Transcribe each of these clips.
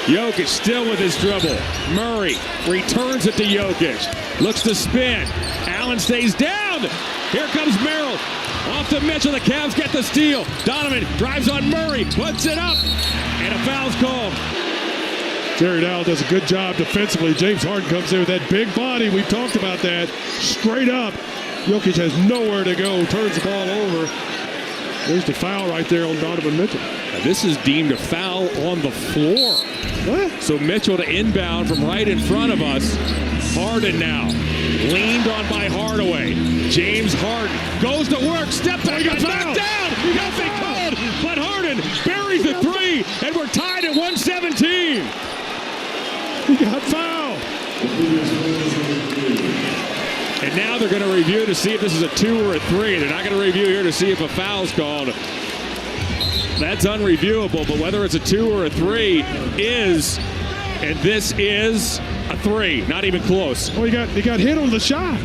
Jokic still with his dribble. Murray returns it to Jokic. Looks to spin. Allen stays down. Here comes Merrill. Off to Mitchell. The Cavs get the steal. Donovan drives on Murray. Puts it up. And a foul's called. Jared Allen does a good job defensively. James Harden comes in with that big body. We've talked about that. Straight up. Jokic has nowhere to go. Turns the ball over. There's the foul right there on Donovan Mitchell. Now this is deemed a foul on the floor. What? So Mitchell to inbound from right in front of us. Harden now. Leaned on by Hardaway. James Harden goes to work. Step back. Got knocked down. Nothing called. But Harden buries the three. And we're tied at 117. He got fouled. And now they're going to review to see if this is a 2 or a 3. They're not going to review here to see if a foul's called. That's unreviewable, but whether it's a 2 or a 3 is, and this is a 3. Not even close. Oh, he got hit on the shot.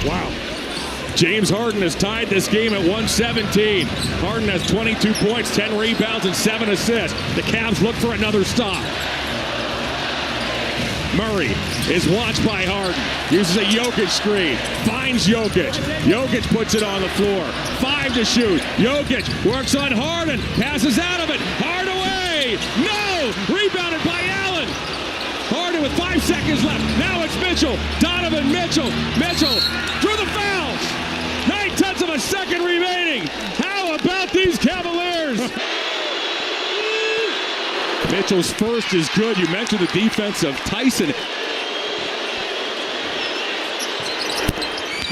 Wow. James Harden has tied this game at 117. Harden has 22 points, 10 rebounds, and 7 assists. The Cavs look for another stop. Murray is watched by Harden. Uses a Jokic screen. Finds Jokic. Jokic puts it on the floor. 5 to shoot. Jokic works on Harden. Passes out of it. Hardaway. No! Rebounded by Allen. Harden with 5 seconds left. Now it's Mitchell. Donovan Mitchell. Mitchell through the fouls. 9/10 of a second remaining. How about these Cavaliers? Mitchell's first is good. You mentioned the defense of Tyson.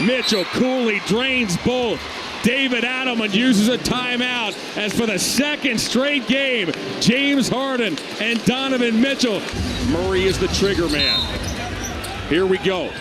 Mitchell coolly drains both. David Adelman uses a timeout as for the second straight game, James Harden and Donovan Mitchell. Murray is the trigger man. Here we go.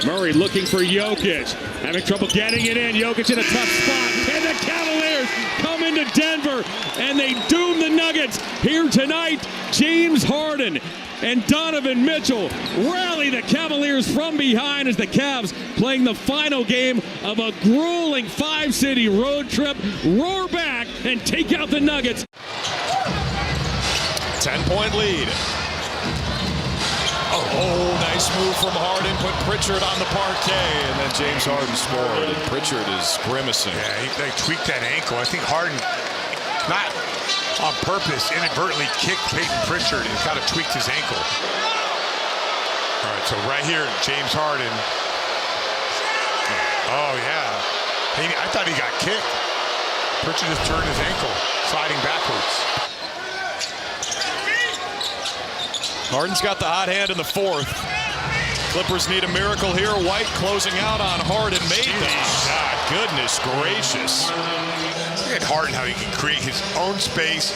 Murray looking for Jokic. Having trouble getting it in. Jokic in a tough spot. And the Cavaliers come into Denver and they doom the Nuggets. Here tonight, James Harden and Donovan Mitchell rally the Cavaliers from behind as the Cavs playing the final game of a grueling 5-city road trip. Roar back and take out the Nuggets. 10-point lead. Oh, nice move from Harden. Put Pritchard on the parquet, and then James Harden scored. And Pritchard is grimacing. Yeah, they tweaked that ankle. I think Harden, not on purpose, inadvertently kicked Peyton Pritchard and kind of tweaked his ankle. All right, so right here, James Harden. Oh, yeah. I thought he got kicked. Pritchard just turned his ankle, sliding backwards. Harden's got the hot hand in the fourth. Clippers need a miracle here. White closing out on Harden. Made the shot. Goodness gracious. Look at Harden, how he can create his own space.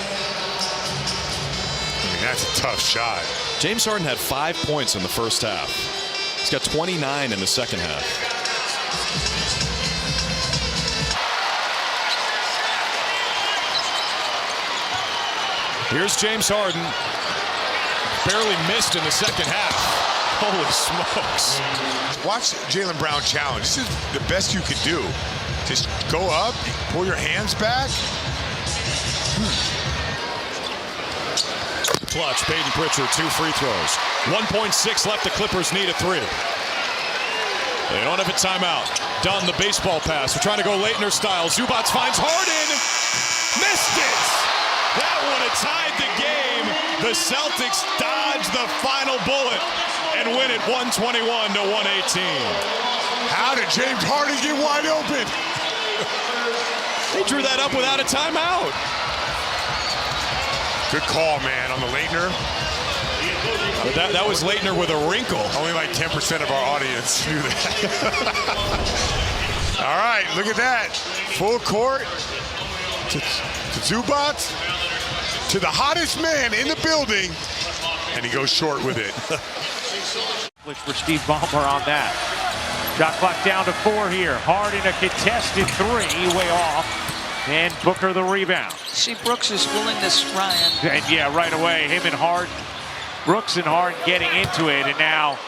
I mean, that's a tough shot. James Harden had 5 points in the first half. He's got 29 in the second half. Here's James Harden. Barely missed in the second half. Holy smokes. Watch Jaylen Brown challenge. This is the best you could do. Just go up, pull your hands back. Clutch, Peyton Pritchard, 2 free throws. 1.6 left, the Clippers need a 3. They don't have a timeout. Dunn, the baseball pass. We're trying to go Leitner style. Zubac finds Harden. Missed it. That would have tied the game. The Celtics dodge the final bullet and win it 121 to 118. How did James Harden get wide open? They drew that up without a timeout. Good call, man, on the Leitner. But that was Leitner with a wrinkle. Only like 10% of our audience knew that. All right, look at that. Full court to Zubac, to the hottest man in the building, and he goes short with it. For Steve Ballmer on that. Shot clock down to 4 here. Harden a contested 3, way off. And Booker the rebound. See Brooks' willingness, Ryan. And yeah, right away, him and Harden. Brooks and Harden getting into it, and now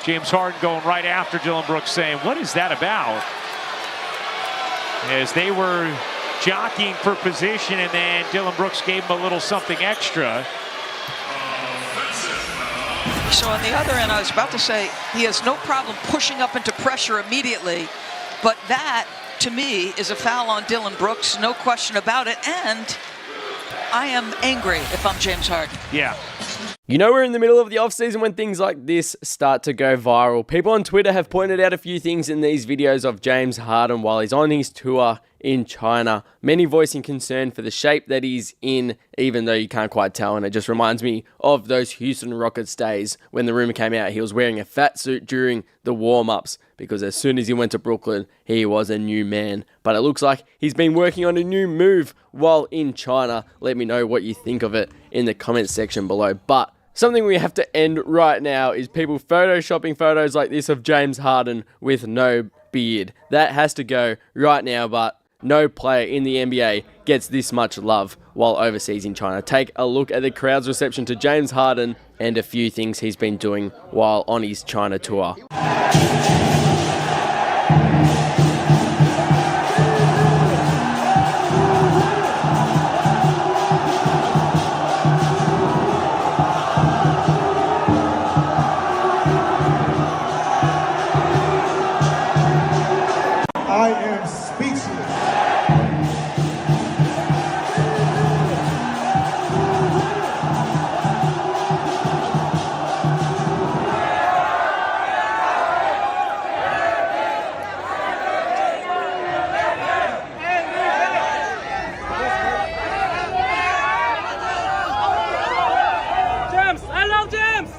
James Harden going right after Dillon Brooks saying, what is that about? As they were jockeying for position, and then Dillon Brooks gave him a little something extra. So on the other end, I was about to say, he has no problem pushing up into pressure immediately. But that, to me, is a foul on Dillon Brooks, no question about it. And I am angry if I'm James Harden. Yeah. You know, we're in the middle of the offseason when things like this start to go viral. People on Twitter have pointed out a few things in these videos of James Harden while he's on his tour in China. Many voicing concern for the shape that he's in, even though you can't quite tell. And it just reminds me of those Houston Rockets days when the rumor came out he was wearing a fat suit during the warm-ups, because as soon as he went to Brooklyn, he was a new man. But it looks like he's been working on a new move while in China. Let me know what you think of it in the comments section below. But something we have to end right now is people photoshopping photos like this of James Harden with no beard. That has to go right now, but no player in the NBA gets this much love while overseas in China. Take a look at the crowd's reception to James Harden and a few things he's been doing while on his China tour. I am speechless. James, I love James.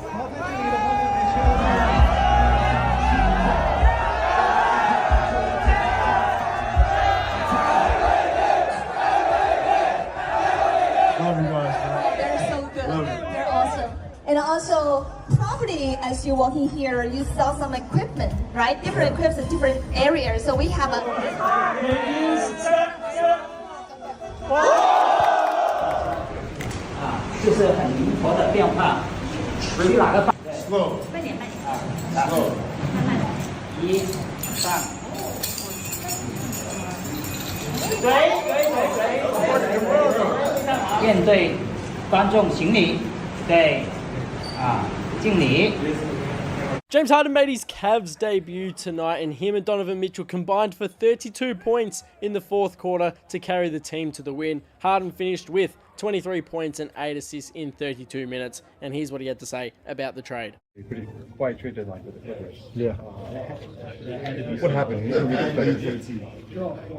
They're so good. They're awesome. And also, probably as you walk in here, you saw some equipment, right? Different equipment in different areas. So we have a... 就是很灵活的变化，属于哪个方 Slow. 一上，面对观众行礼，对，敬礼。 James Harden made his Cavs debut tonight, and him and Donovan Mitchell combined for 32 points in the fourth quarter to carry the team to the win. Harden finished with 23 points and 8 assists in 32 minutes, and here's what he had to say about the trade. Pretty quiet trade deadline with the Clippers. Yeah. What happened?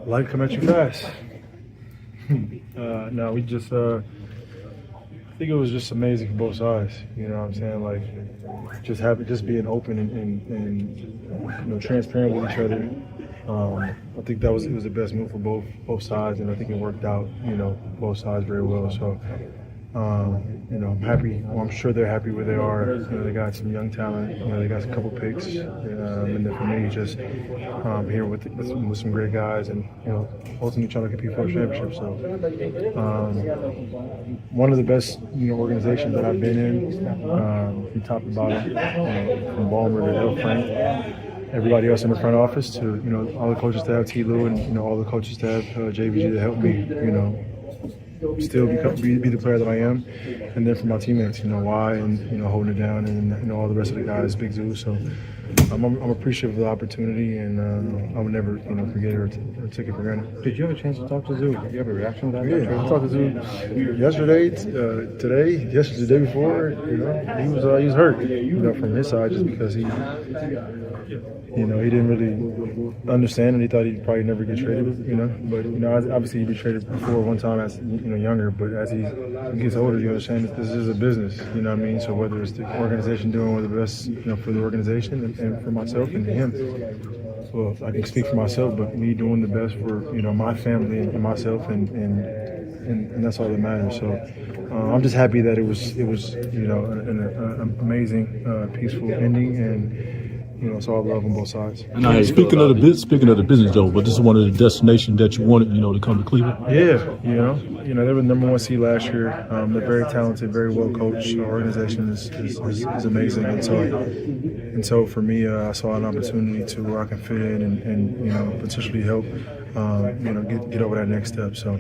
Life come at you fast. No, we just, I think it was just amazing for both sides. You know what I'm saying? Like, just being open and you know, transparent with each other. I think it was the best move for both sides, and I think it worked out, you know, both sides very well. So, you know, I'm happy. Well, I'm sure they're happy where they are. You know, they got some young talent. You know, they got a couple picks, and then for me, just here with some great guys, and you know, ultimately trying to compete for a championship. So, one of the best, you know, organizations that I've been in, from top to bottom, you know, from Ballmer to L. Frank. Everybody else in the front office, to, you know, all the coaches staff, T. Lou, and, you know, all the coaches staff, JVG, that helped me, you know, still be the player that I am. And then for my teammates, you know, Y, and, you know, holding it down, and, you know, all the rest of the guys, Big Zoo. So I'm appreciative of the opportunity, and I would never, you know, forget it or take it for granted. Did you have a chance to talk to Zoo? Did you have a reaction to that? Yeah, I talked to Zoo yesterday, today, the day before. You know, he was hurt, you know, from his side, just because he, you know, he didn't really understand, and he thought he'd probably never get traded. You know, but you know, obviously he'd be traded before one time as, you know, younger. But as he gets older, you understand that this is a business. You know what I mean? So whether it's the organization doing what's the best, you know, for the organization and for myself and him. Well, I can speak for myself, but me doing the best for, you know, my family and myself, and that's all that matters. So I'm just happy that it was you know, an amazing, peaceful ending, and you know, it's all love on both sides. And speaking of the business though, but this is one of the destinations that you wanted, you know, to come to Cleveland. Yeah, you know, they were the #1 seed last year. They're very talented, very well coached. Our organization is amazing, and so for me, I saw an opportunity to where I can fit in and you know, potentially help get over that next step. So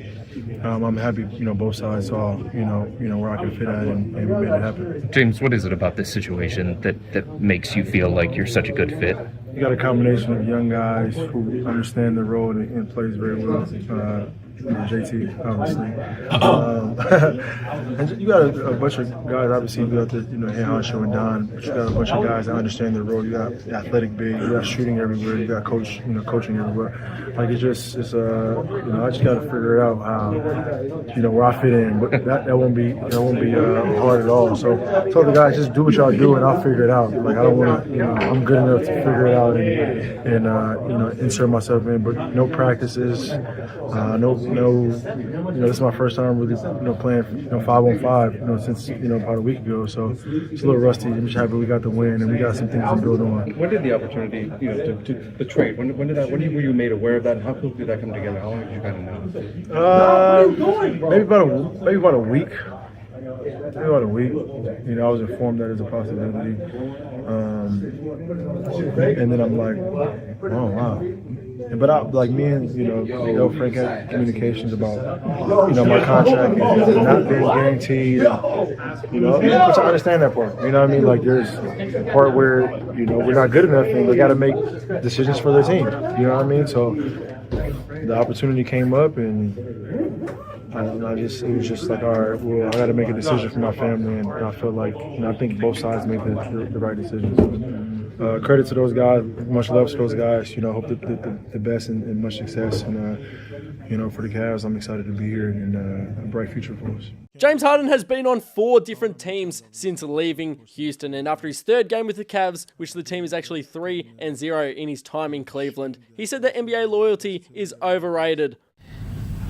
I'm happy, both sides saw, where I can fit at, and we made it happen. James, what is it about this situation that makes you feel like you're such a good fit? You got a combination of young guys who understand the role and plays very well. JT, obviously. And you got a bunch of guys, obviously, you got the, Hanshaw and Don, but you got a bunch of guys that understand the role. You got athletic big, you got shooting everywhere, you got coaching everywhere. Like, I just got to figure out how, where I fit in, but that won't be hard at all. So I told the guys, just do what y'all do and I'll figure it out. Like, I don't want to, I'm good enough to figure it out and insert myself in, but no practices, this is my first time really, playing, 5-on-5, since, about a week ago. So it's a little rusty. I'm just happy we got the win and we got some things to build on. When did the opportunity, to the trade, when were you made aware of that? And how quickly did that come together? How long did you kind of know? Maybe about a week. Maybe about a week. I was informed that it's a possibility. And then I'm like, oh, wow. But me and Frank had communications about my contract and not being guaranteed. Which I understand that part. You know what I mean? Like, there's a part where we're not good enough and they got to make decisions for their team. You know what I mean? So the opportunity came up and it was just like, all right, well, I got to make a decision for my family, and I felt like I think both sides made the right decision. So, credit to those guys, much love to those guys. Hope the best and much success. And for the Cavs, I'm excited to be here and a bright future for us. James Harden has been on 4 different teams since leaving Houston, and after his 3rd game with the Cavs, which the team is actually 3-0 in his time in Cleveland, he said that NBA loyalty is overrated.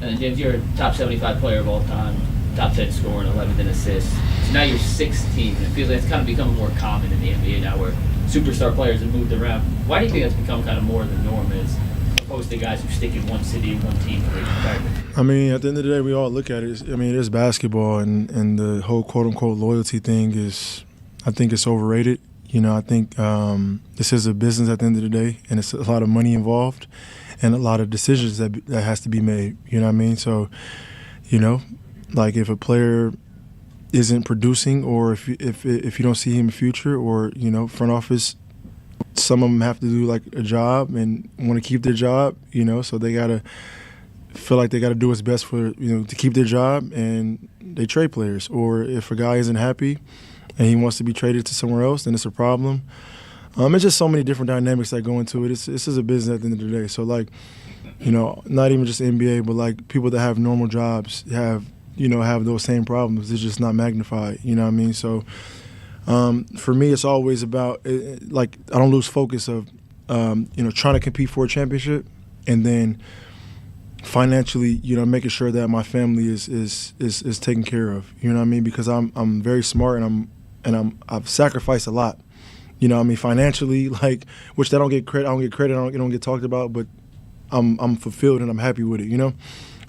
And James, you're a top 75 player of all time, top 10 scorer, 11th in assists. So now you're 16, and it feels like it's kind of becoming more common in the NBA now where superstar players have moved around. Why do you think that's become kind of more the norm as opposed to guys who stick in one city, one team for each environment? I mean, at the end of the day, we all look at it. It is basketball, and the whole quote-unquote loyalty thing I think it's overrated. I think this is a business at the end of the day, and it's a lot of money involved and a lot of decisions that has to be made. You know what I mean? So, like if a player isn't producing, or if you don't see him in the future, or front office, some of them have to do like a job and want to keep their job. So they gotta feel like they gotta do what's best for to keep their job, and they trade players. Or if a guy isn't happy and he wants to be traded to somewhere else, then it's a problem. It's just so many different dynamics that go into it. This is a business at the end of the day. So, like, not even just NBA, but like people that have normal jobs have those same problems. It's just not magnified. You know what I mean? So, for me, it's always about like I don't lose focus of trying to compete for a championship, and then financially, making sure that my family is taken care of. You know what I mean? Because I'm very smart and I've sacrificed a lot. Financially, like, which I don't get credit. I don't get talked about, but I'm fulfilled and I'm happy with it.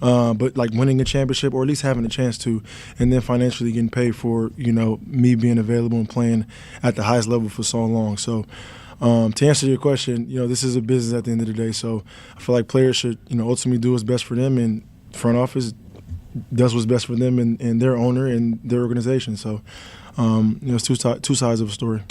But like winning a championship, or at least having a chance to, and then financially getting paid for, me being available and playing at the highest level for so long. So, to answer your question, this is a business at the end of the day. So I feel like players should, ultimately do what's best for them, and front office does what's best for them and their owner and their organization. So, it's two sides of a story.